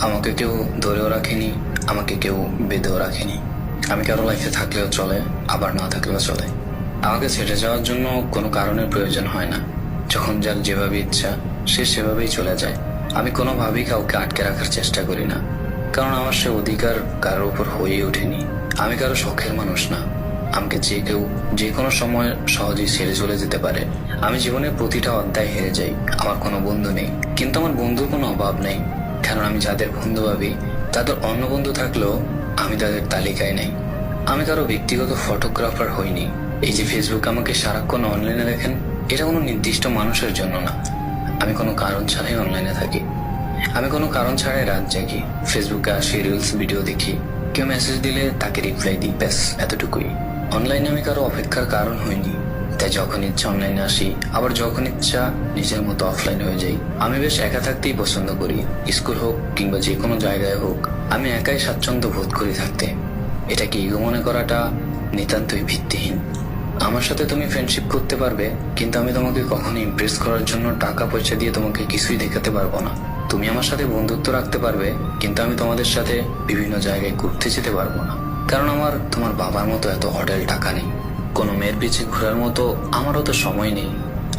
আমাকে কেউ ধরেও রাখেনি, আমাকে কেউ বেঁধেও রাখেনি। আমি কারো লাইফে থাকলেও চলে, আবার না থাকলেও চলে। আমাকে ছেড়ে যাওয়ার জন্য কোনো কারণের প্রয়োজন হয় না। যখন যার যেভাবে ইচ্ছা সে সেভাবেই চলে যায়। আমি কোনোভাবেই কাউকে আটকে রাখার চেষ্টা করি না, কারণ আমার সে অধিকার কারোর উপর হয়ে ওঠেনি। আমি কারো শখের মানুষ না। আমাকে যে কেউ যে কোনো সময় সহজেই ছেড়ে চলে যেতে পারে। আমি জীবনের প্রতিটা অধ্যায় হেরে যাই। আমার কোনো বন্ধু নেই, কিন্তু আমার বন্ধুর কোনো অভাব নেই, কারণ আমি যাদের বন্ধু ভাবি তাদের অন্য বন্ধু থাকলেও আমি তাদের তালিকায় নেই। আমি কারো ব্যক্তিগত ফটোগ্রাফার হইনি। এই যে ফেসবুক আমাকে সারাক্ষণ অনলাইনে দেখেন, এটা কোনো নির্দিষ্ট মানুষের জন্য না। আমি কোনো কারণ ছাড়াই অনলাইনে থাকি। আমি কোনো কারণ ছাড়াই রাত জাগি, ফেসবুকে আসি, রিলস ভিডিও দেখি, কেউ মেসেজ দিলে তাকে রিপ্লাই দিই, ব্যাস এতটুকুই। অনলাইনে আমি কারো অপেক্ষার কারণ হইনি, তাই যখন ইচ্ছা অনলাইনে আসি, আবার যখন ইচ্ছা নিজের মতো অফলাইন হয়ে যাই। আমি বেশ একা থাকতেই পছন্দ করি। স্কুল হোক কিংবা যে কোনো জায়গায় হোক, আমি একাই স্বাচ্ছন্দ্য বোধ করি থাকতে। এটাকে ইগো মনে করাটা নিতান্তই ভিত্তিহীন। আমার সাথে তুমি ফ্রেন্ডশিপ করতে পারবে, কিন্তু আমি তোমাকে কখনো ইমপ্রেস করার জন্য টাকা পয়সা দিয়ে তোমাকে কিছুই দেখাতে পারবো না। তুমি আমার সাথে বন্ধুত্ব রাখতে পারবে, কিন্তু আমি তোমাদের সাথে বিভিন্ন জায়গায় ঘুরতে যেতে পারবো না, কারণ আমার তোমার বাবার মতো এত হোটেল টাকা নেই। কোনো মেয়ের পিছে ঘোরার মতো আমারও তো সময় নেই।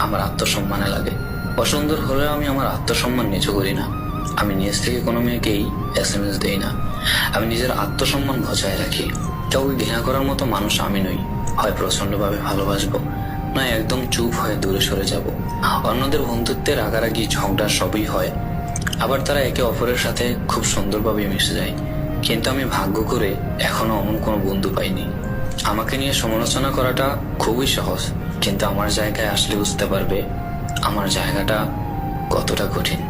আমার আত্মসম্মানে লাগে। অসুন্দর হলেও আমি আমার আত্মসম্মান নিচু করি না। আমি নিজ থেকে কোনো মেয়েকেই SMS দেই না। আমি নিজের আত্মসম্মান বজায় রাখি। কাউকে ঘৃণা করার মতো মানুষ আমি নই। হয় প্রচন্ডভাবে ভালোবাসবো, না একদম চুপ হয়ে দূরে সরে যাব। অন্যদের বন্ধুত্বের রাগারাগি ঝগড়া সবই হয়, আবার তারা একে অপরের সাথে খুব সুন্দরভাবে মিশে যায়। কিন্তু আমি ভাগ্য করে এখনো এমন কোনো বন্ধু পাইনি। আমাকে নিয়ে সমালোচনা করাটা খুবই সহজ, কিন্তু আমার জায়গায় আসলে বুঝতে পারবে আমার জায়গাটা কতটা কঠিন।